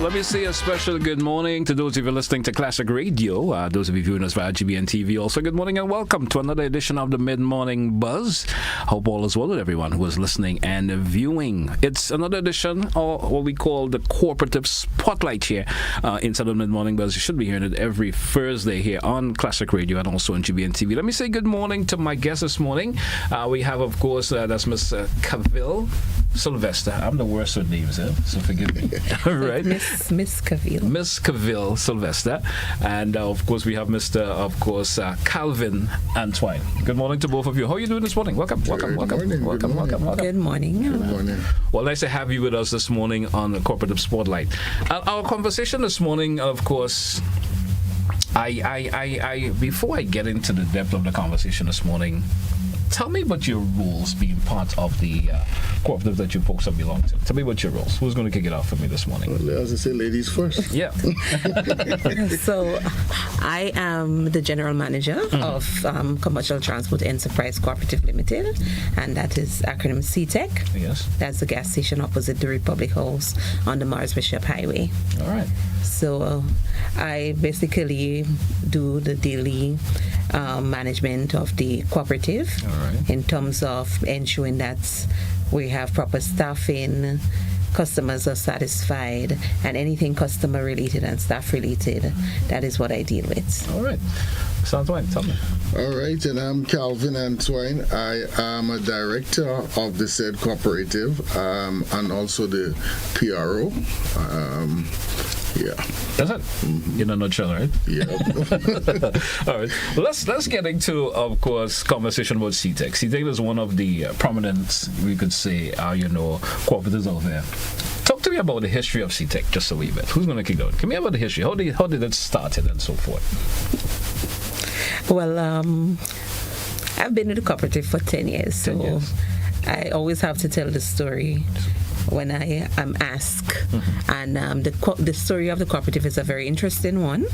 Let me say a special good morning to those of you listening to Classic Radio, those of you viewing us via GBN TV. Also, good morning and welcome to another edition of the Mid-Morning Buzz. Hope all is well with everyone who is listening and viewing. It's another edition of what we call the Cooperative Spotlight here inside the Mid-Morning Buzz. You should be hearing it every Thursday here on Classic Radio and also on GBN TV. Let me say good morning to my guest this morning. We have, of course, that's Miss Kaville. Sylvester. I'm the worst with names, so forgive me. All right. Miss Kaville. Miss Kaville Sylvester. And of course, we have Mr. Calvin Antoine. Good morning to both of you. How are you doing this morning? Welcome. Good morning. Well, nice to have you with us this morning on the Cooperative Spotlight. Our conversation this morning, of course, I before I get into the depth of the conversation this morning, tell me about your roles being part of the cooperative that you folks have belonged to. Tell me about your roles. Who's going to kick it off for me this morning? Well, as I say, ladies first. Yeah. So, I am the general manager of Commercial Transport Enterprise Cooperative Limited, and that is acronym CTEC. Yes. That's the gas station opposite the Republic House on the Morris Bishop Highway. All right. So, I basically do the daily management of the cooperative. All right. In terms of ensuring that we have proper staffing, customers are satisfied, and anything customer related and staff related, that is what I deal with. All right. So Antoine, tell me. All right, and I'm Calvin Antoine. I am a director of the said cooperative and also the PRO. Yeah. That's it. In a nutshell, right? Yeah. All right. Well, let's get into, of course, conversation about CTEC. CTEC is one of the prominent, we could say, cooperatives out there. Talk to me about the history of CTEC, just a wee bit. Who's going to kick out? Tell me about the history. How did it start and so forth? Well, I've been in the cooperative for 10 years, so 10 years. I always have to tell the story when I am asked. And the story of the cooperative is a very interesting one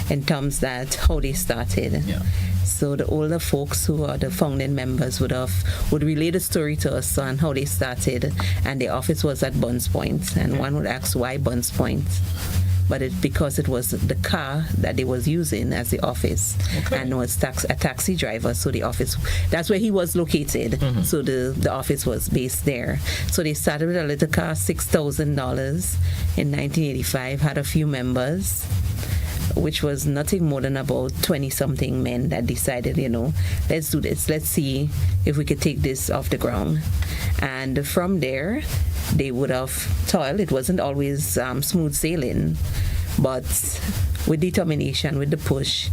in terms that how they started. Yeah. So the older folks who are the founding members would relay the story to us on how they started, and the office was at Buns Point, and one would ask why Buns Point. But because it was the car that they was using as the office, and was a taxi driver, so the office, that's where he was located. So the office was based there. So they started with a little car, $6,000 in 1985, had a few members, which was nothing more than about 20-something men that decided, let's do this. Let's see if we could take this off the ground. And from there, they would have toiled. It wasn't always smooth sailing, but with determination, with the push,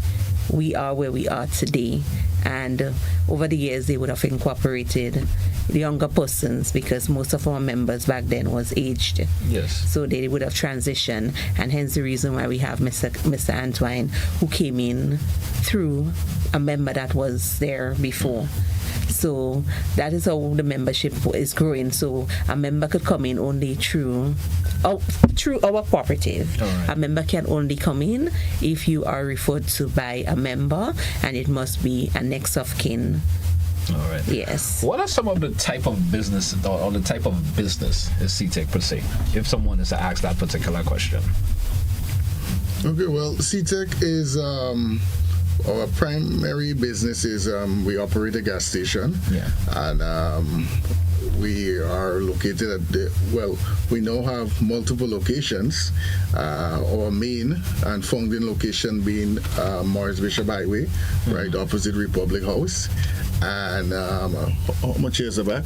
we are where we are today. And over the years, they would have incorporated the younger persons, because most of our members back then was aged. Yes. So they would have transitioned, and hence the reason why we have Mr. Antoine, who came in through a member that was there before. So that is how the membership is growing. So a member could come in only through our cooperative. Right. A member can only come in if you are referred to by a member, and it must be a next of kin. All right. Yes. What are some of the type of business or the type of business is CTEC per se, if someone is to ask that particular question? Okay, well, CTEC is our primary business is we operate a gas station. Yeah. And we are located at we now have multiple locations. Our main and founding location being Morris Bishop Highway, right opposite Republic House. And how much years are back?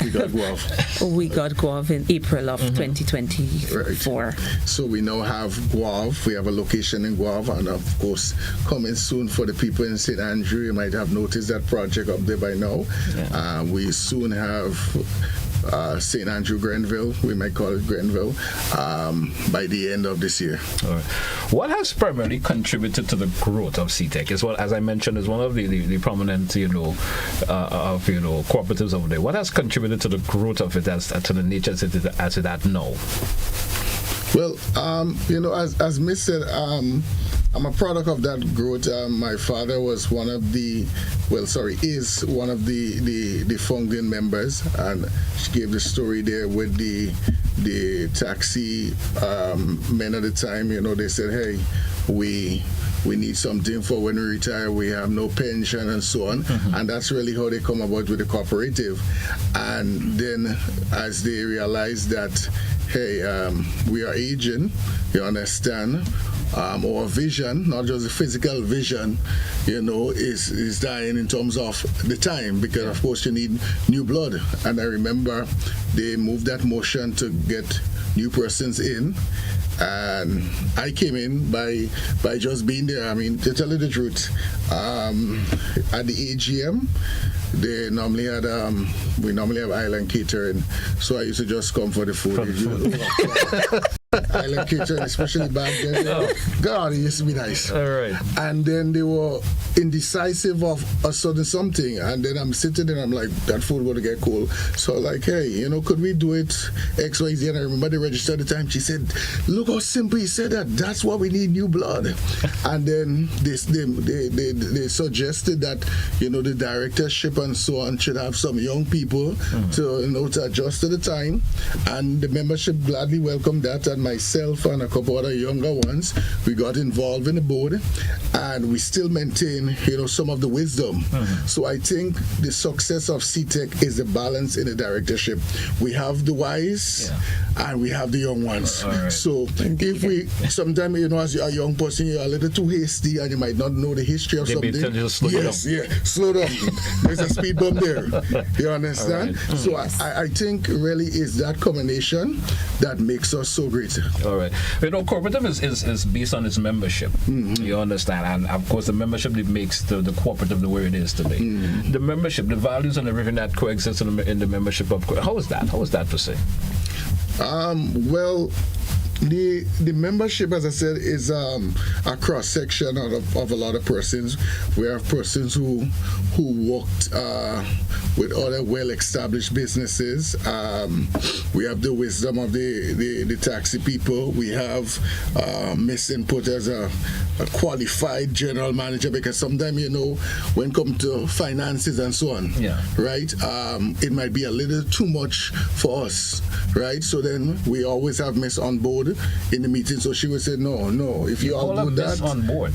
We got Guav. We got Guav in April of 2024. Right. So we now have Guav. We have a location in Guav, and of course, coming soon for the people in St. Andrew. You might have noticed that project up there by now. Yeah. We soon have St. Andrew Grenville, we might call it Grenville, by the end of this year. All right. What has primarily contributed to the growth of CTEC? Is what, as I mentioned, is one of the prominent cooperatives over there. What has contributed to the growth of it as to the nature as it is at now? Well, as Miss said, I'm a product of that growth. My father was one of the, is one of the founding members, and she gave the story there with the taxi men at the time. They said, hey, we need something for when we retire. We have no pension and so on. And that's really how they come about with the cooperative. And then as they realize that, hey, we are aging, you understand, our vision, not just the physical vision, is dying in terms of the time, because of course you need new blood. And I remember they moved that motion to get new persons in. And I came in by just being there. I mean, to tell you the truth, at the AGM, they normally had we normally have island catering, so I used to just come for the food. Island catering, especially back then. Oh. God, it used to be nice. All right. And then they were indecisive of a sudden something, and then I'm sitting there and I'm like, that food going to get cold. So like, hey, could we do it X, Y, Z? And I remember they registered at the time. She said, look how simple he said that. That's why we need new blood. And then they suggested that the directorship and so on should have some young people to adjust to the time, and the membership gladly welcomed that. And myself and a couple other younger ones, we got involved in the board, and we still maintain some of the wisdom. So I think the success of CTEC is the balance in the directorship. We have the wise and we have the young ones. Right. So if we sometimes as a young person, you're a little too hasty and you might not know the history of something. Slow down. There's a speed bump there. You understand? Right. So I think really is that combination that makes us so great. All right. Cooperative is based on its membership. You understand? And of course, the membership that makes the cooperative the way it is today. The membership, the values and everything that coexists in the membership of how is that? How is that per se? Well, the membership, as I said, is a cross section of a lot of persons. We have persons who worked with other well-established businesses. We have the wisdom of the taxi people. We have Miss Input as a qualified general manager, because sometimes when it comes to finances and so on, right? It might be a little too much for us, right? So then we always have Miss on board in the meeting, so she would say, no, if you all do that on board,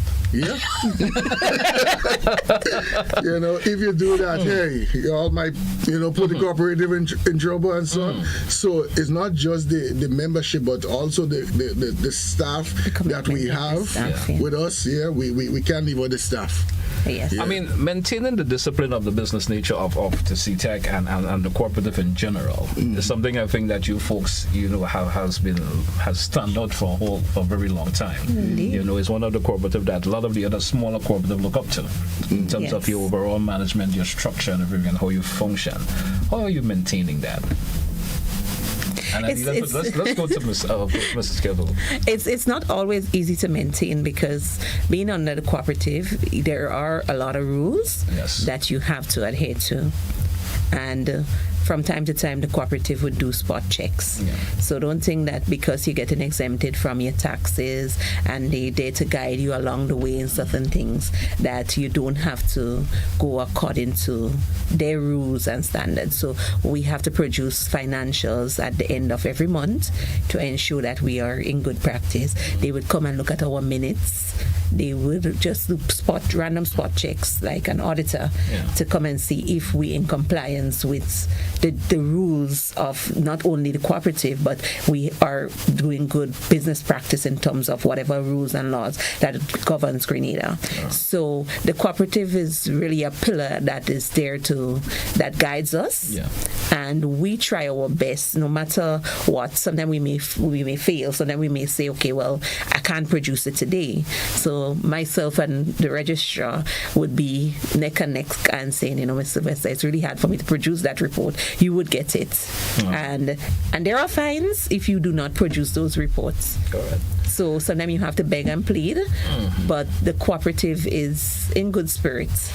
if you do that, hey, you all might put the cooperative in trouble and so on. So it's not just the membership, but also the staff that we have with us. We can't leave out the staff. Yes. I mean, maintaining the discipline of the business nature of the CTEC and the cooperative in general is something I think that you folks, has stand out for a very long time. It's one of the cooperative that a lot of the other smaller cooperative look up to in terms of your overall management, your structure, and everything, and how you function. How are you maintaining that? And let's go to Mrs. Kaville. It's not always easy to maintain, because being under the cooperative, there are a lot of rules that you have to adhere to. And from time to time, the cooperative would do spot checks. So don't think that because you're getting exempted from your taxes and they're there to guide you along the way in certain things, that you don't have to go according to their rules and standards. So we have to produce financials at the end of every month to ensure that we are in good practice. They would come and look at our minutes. They would just do random spot checks, like an auditor, to come and see if we're in compliance with the rules of not only the cooperative, but we are doing good business practice in terms of whatever rules and laws that governs Grenada. So the cooperative is really a pillar that is there that guides us, and we try our best no matter what. Sometimes we may fail, sometimes we may say, okay, well, I can't produce it today. So myself and the registrar would be neck and neck and saying, Mr. Sylvester, it's really hard for me to produce that report. You would get it. And there are fines if you do not produce those reports. Correct. So sometimes you have to beg and plead, but the cooperative is in good spirits.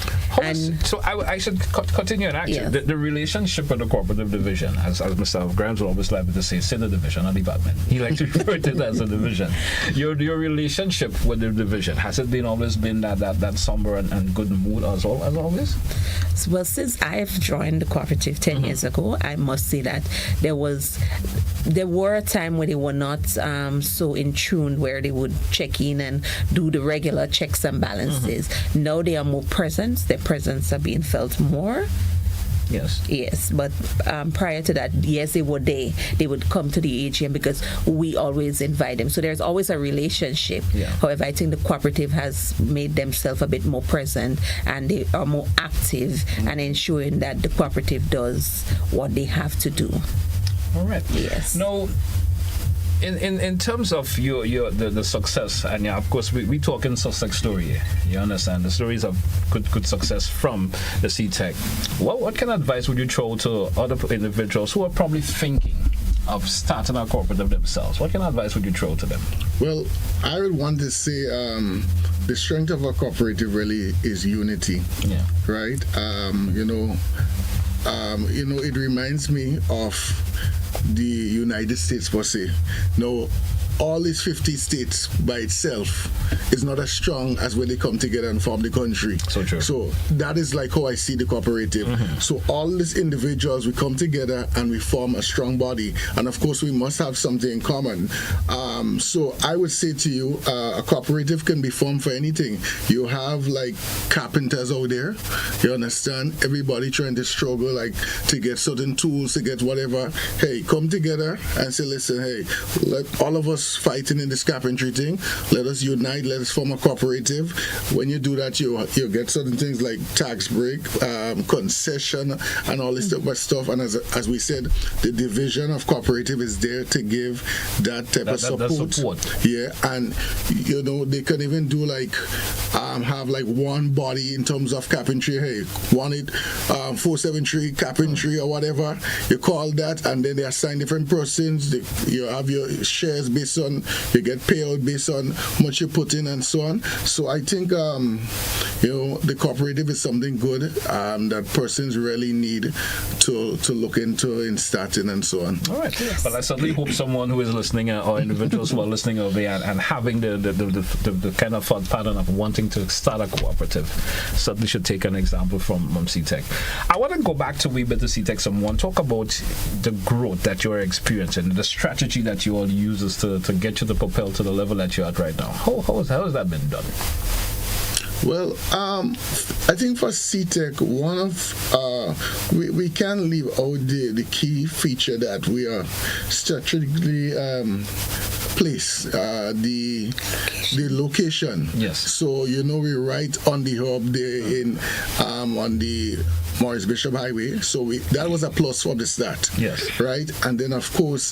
So I should continue and actually Yes. the relationship with the cooperative division, as Mr. Grimes would always like to say, it's in the division, not department. He likes to refer to it as a division. Your relationship with the division, has it always been that somber and good mood as always? Well, since I've joined the cooperative 10 years ago, I must say that there were a time where they were not so in tune, where they would check in and do the regular checks and balances. Now they are more present. Their presence are being felt more. Yes, but prior to that, yes, they were there. They would come to the AGM because we always invite them. So there's always a relationship. Yeah. However, I think the cooperative has made themselves a bit more present, and they are more active and ensuring that the cooperative does what they have to do. All right. Yes. Now, in terms of the success, and of course we talking success story here. You understand the stories of good success from the CTEC. What kind of advice would you throw to other individuals who are probably thinking of starting a cooperative themselves? What kind of advice would you throw to them? Well, I would want to say the strength of a cooperative really is unity. Yeah. Right. It reminds me of the United States per se. Now, all these 50 states by itself is not as strong as when they come together and form the country. So true. So that is like how I see the cooperative. So all these individuals, we come together and we form a strong body. And of course, we must have something in common. So I would say to you, a cooperative can be formed for anything. You have like carpenters out there, you understand? Everybody trying to struggle like to get certain tools, to get whatever. Hey, come together and say, listen, hey, let all of us fighting in this carpentry thing, let us unite, let us form a cooperative. When you do that, you get certain things like tax break, concession, and all this type of stuff. And as we said, the division of cooperative is there to give that type of support. Yeah, and they can even do like have like one body in terms of carpentry. Hey, want it 473 carpentry or whatever you call that, and then they assign different persons. You have your shares based on, you get payout based on how much you put in and so on. So I think the cooperative is something good that persons really need to look into in starting and so on. All right. Well, I certainly hope someone who is listening or individuals who are listening over there and having the kind of thought pattern of wanting to start a cooperative certainly should take an example from CTEC. I want to go back to we bit the CTEC someone, talk about the growth that you're experiencing, the strategy that you all uses to get you to propel to the level that you're at right now. How has that been done? Well, I think for CTEC, one of we can't leave out the key feature that we are strategically placed, the location. Yes. So we're right on the hub there in on the Morris Bishop Highway. So that was a plus from the start. Yes. Right, and then of course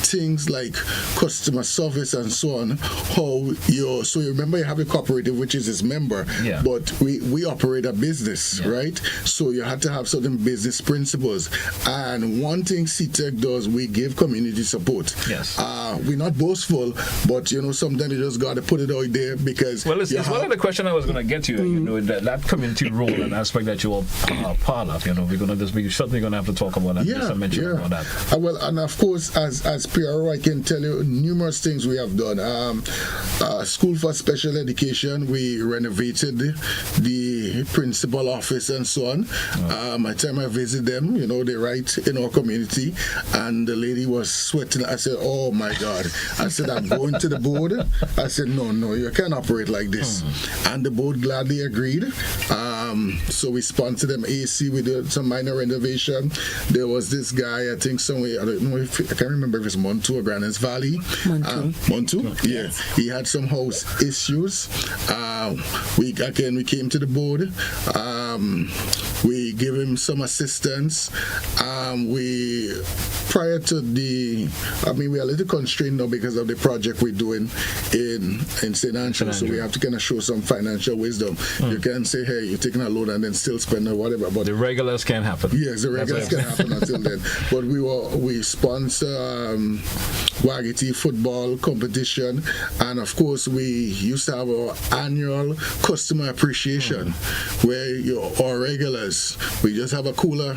things like customer service and so on. So you remember you have a cooperative which is its member, but we operate a business, right? So you have to have certain business principles. And one thing CTEC does, we give community support. Yes. We're not boastful, but sometimes you just got to put it out there because. Well, it's one of the questions I was going to get to. That community role and aspect that you all are part of. We're certainly going to have to talk about that. Just mention about that. Well, and of course, as PRO, I can tell you numerous things we have done. School for Special Education, we renovated the principal office and so on. By the time I visit them, they write in our community, and the lady was sweating. I said, oh my God. I said, I'm going to the board. I said, no, you can't operate like this. And the board gladly agreed. So we sponsored them AC. We did some minor renovation. There was this guy, I think somewhere, I don't know if, I can't remember if it's Montu or Granite Valley. Montu? Yeah. He had some house issues. We came to the board. We gave him some assistance. Prior to we are a little constrained now because of the project we're doing in St. Andrew. So we have to kind of show some financial wisdom. You can't say, hey, you're taking a loan and then still spend or whatever. But the regulars can't happen. Yes, the regulars can happen until then. But we sponsor Waggity football competition, and of course we used to have our annual customer appreciation where our regulars, we just have a cooler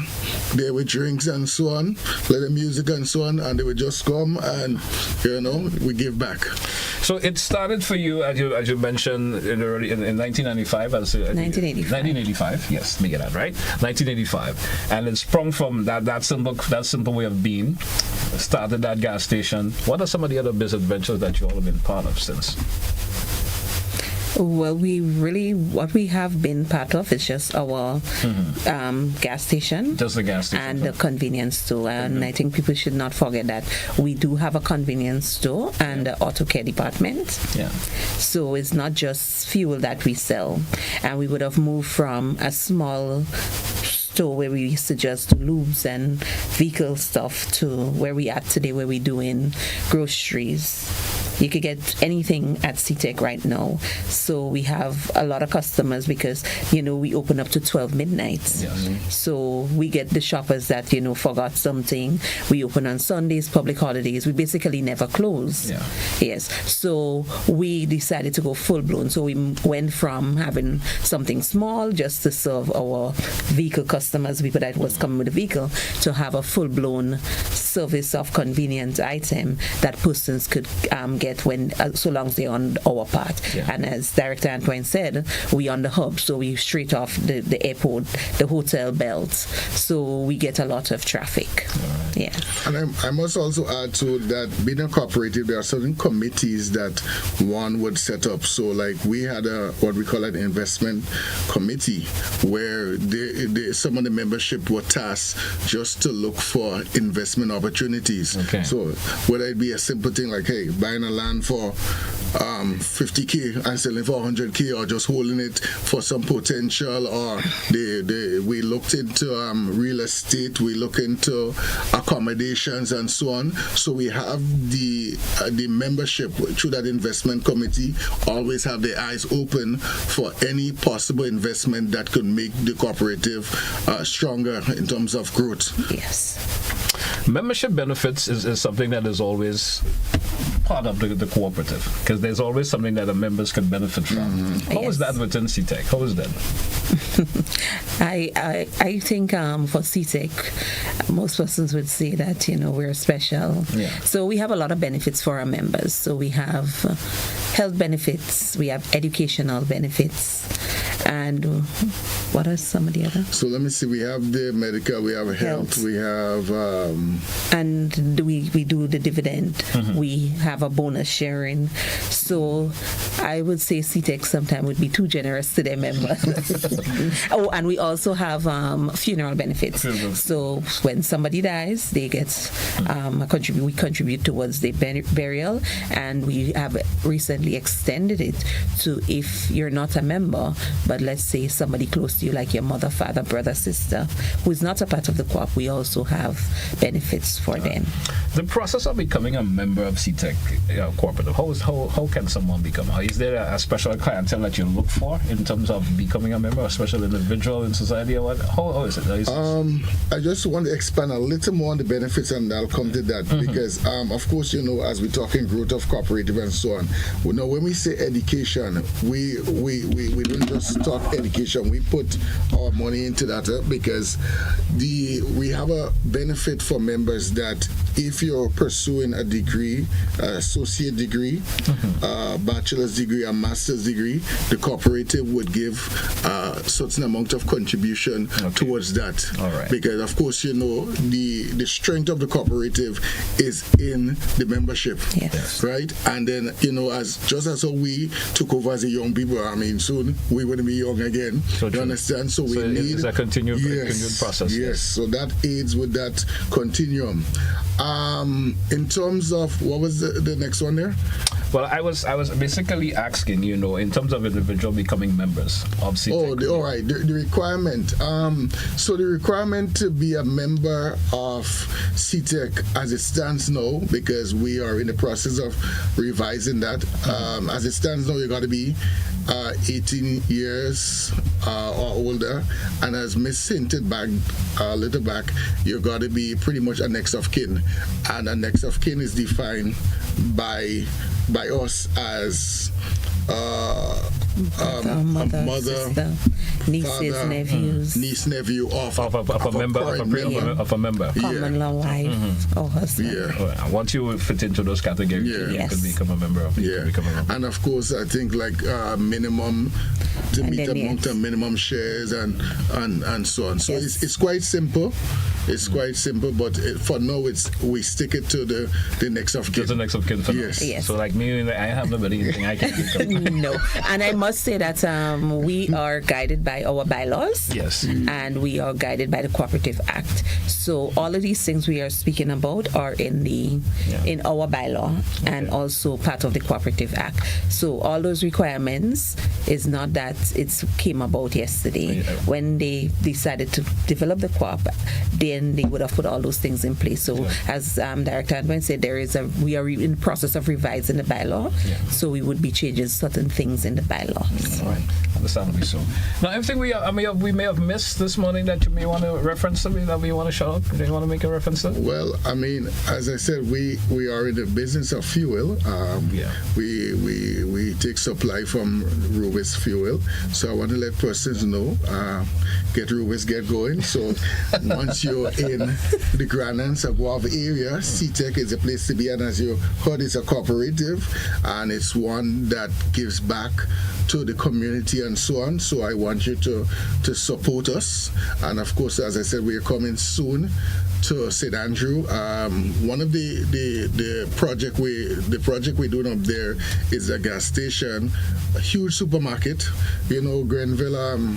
there with drinks and so on, play the music and so on, and they would just come and we give back. So it started for you, as you mentioned, in 1995. 1985. Yes, let me get that right. 1985, and it sprung from that simple way of being. Started that gas station. What are some of the other business ventures that you all have been part of since? Well, what we have been part of is just our gas station. Just the gas station. And the convenience store. And I think people should not forget that we do have a convenience store and the auto care department. Yeah. So it's not just fuel that we sell. And we would have moved from a small store where we used to just do lubes and vehicle stuff to where we at today, where we doing groceries. You could get anything at CTEC right now. So we have a lot of customers because, we open up to 12 midnight. Yes. So we get the shoppers that, forgot something. We open on Sundays, public holidays. We basically never close. Yeah. Yes. So we decided to go full blown. So we went from having something small just to serve our vehicle customers, people that was coming with a vehicle, to have a full blown service of convenient item that persons could get when so long as they're on our part. Yeah. And as Director Antoine said, we on the hub, so we straight off the airport, the hotel belts, so we get a lot of traffic. Right. Yeah. And I must also add to that, being a cooperative, there are certain committees that one would set up. So like we had what we call an investment committee where some of the membership were tasked just to look for investment opportunities. Okay. So whether it be a simple thing like, hey, buying a land for 50K and selling for 100K, or just holding it for some potential, or we looked into real estate, we look into accommodations and so on. So we have the membership through that investment committee always have their eyes open for any possible investment that could make the cooperative stronger in terms of growth. Yes. Membership benefits is something that is always part of the cooperative, because there's always something that the members can benefit from. How is that within CTEC? How is that? I think for CTEC, most persons would say that we're special. Yeah. So we have a lot of benefits for our members. So we have health benefits, we have educational benefits, and what are some of the other? So let me see. We have the medical, we have health. We have and we do the dividend. We have a bonus sharing. So I would say CTEC sometimes would be too generous to their members. Oh, and we also have funeral benefits. So when somebody dies, they get we contribute towards the burial, and we have recently extended it to if you're not a member, but let's say somebody close to you, like your mother, father, brother, sister, who is not a part of the co-op, we also have benefits for them. The process of becoming a member of CTEC Cooperative, how can someone become? Is there a special clientele that you look for in terms of becoming a member, a special individual in society, or what? How is it? I just want to expand a little more on the benefits, and I'll come to that because, of course, as we're talking growth of cooperative and so on, when we say education, we don't just talk education. We put our money into that because we have a benefit for members that if you're pursuing a degree, associate degree, bachelor's degree, a master's degree, the cooperative would give a certain amount of contribution towards that. All right. Because of course, the strength of the cooperative is in the membership. Yes. Right? And then, just as we took over as a young people, soon we wouldn't be young again. So you true. Understand? So we need it's a continued process. Yes. So that aids with that continuum. In terms of what was the next one there? Well, I was basically asking, in terms of individual becoming members of CTEC. All right. The requirement. So the requirement to be a member of CTEC as it stands now, because we are in the process of revising that. As it stands now, you got to be 18 years or older, and as Miss hinted back a little back, you got to be pretty much a next of kin, and a next of kin is defined by us as a mother, sister, nieces, father, nephews, niece, nephew of a member of a member. common law wife or husband. Yeah. And once you fit into those categories, Yeah. you Yes. can become a member of. You can become a member. And of course, I think like minimum to And meet then, amount of minimum shares and so on. So Yes. it's quite simple. It's quite simple, but for now, we stick it to the next of kin. Just the next of kin for now. Yes. Yes. So like me, I have nobody anything I can think of. No, and I must say that we are guided by our bylaws. Yes. And we are guided by the Cooperative Act. So all of these things we are speaking about are in our bylaw and also part of the Cooperative Act. So all those requirements is not that it came about yesterday. Yeah. When they decided to develop the co-op, then they would have put all those things in place. So as Director Antoine said, we are in the process of revising the bylaw. Yeah. So we would be changing certain things in the bylaws. All right. Understandably so. Now, anything we may have missed this morning that you may want to reference, something that we want to shout out? Do you want to make a reference to? Well, I mean, as I said, we are in the business of fuel. We take supply from Rubis Fuel. So I want to let persons know, get Rubis, get going. So once you're in the Grand and Saguave area, CTEC is a place to be. And as you heard, it's a cooperative, and it's one that gives back to the community and so on. So I want you to support us. And of course, as I said, we are coming soon to St. Andrew. One of the project we're doing up there is a gas station, a huge supermarket. Grenville,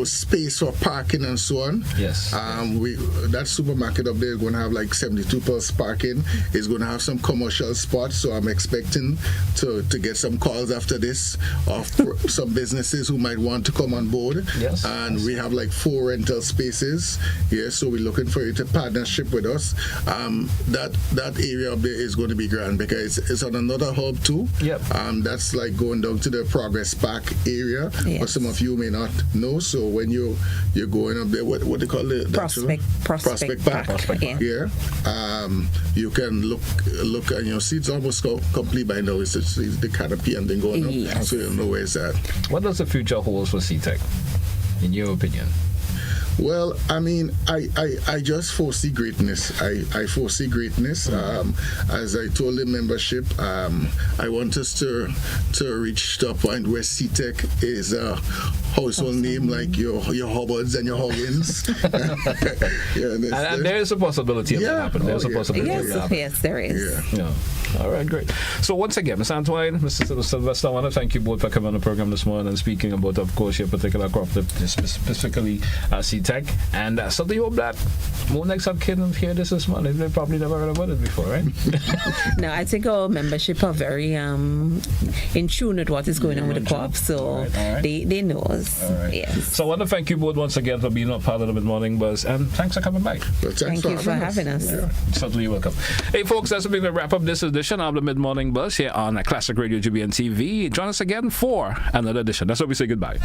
space for parking and so on. Yes. That supermarket up there is going to have like 72 plus parking. It's going to have some commercial spots, so I'm expecting to get some calls after this of some businesses who might want to come on board. Yes. And we have like 4 rental spaces. Yeah, so we're looking for you to partnership with us. That area up there is going to be grand because it's on another hub too. Yep. That's like going down to the Progress Park area. Yes. But some of you may not know. So when you're going up there, what do they call it? Prospect Park. Prospect Park. Yeah. You can look and you'll see it's almost complete by now. It's the canopy and then going up. Yes. So you'll know where it's at. What does the future hold for CTEC, in your opinion? Well, I mean, I just foresee greatness. I foresee greatness. As I told the membership, I want us to reach to a point where CTEC is a household name like your Hubbards and your Hoggins. And there is a possibility of that happening. There's a possibility of that happening. Yes, there is. Yeah. All right, great. So once again, Mr. Antoine, Mr. Sylvester, I want to thank you both for coming on the program this morning and speaking about, of course, your particular cooperative, specifically CTEC. And certainly hope that more next of kin hear this morning. They probably never heard about it before, right? No, I think our membership are very in tune with what is going on with the co-op, so All right. they know us. All right. Yes. So I want to thank you both once again for being a part of the Mid-Morning Buzz, and thanks for coming by. Well, Thank you for having us. Yeah. Certainly welcome. Hey, folks, that's going to wrap up this edition of the Mid-Morning Buzz here on Classic Radio GBN TV. Join us again for another edition. That's what we say goodbye.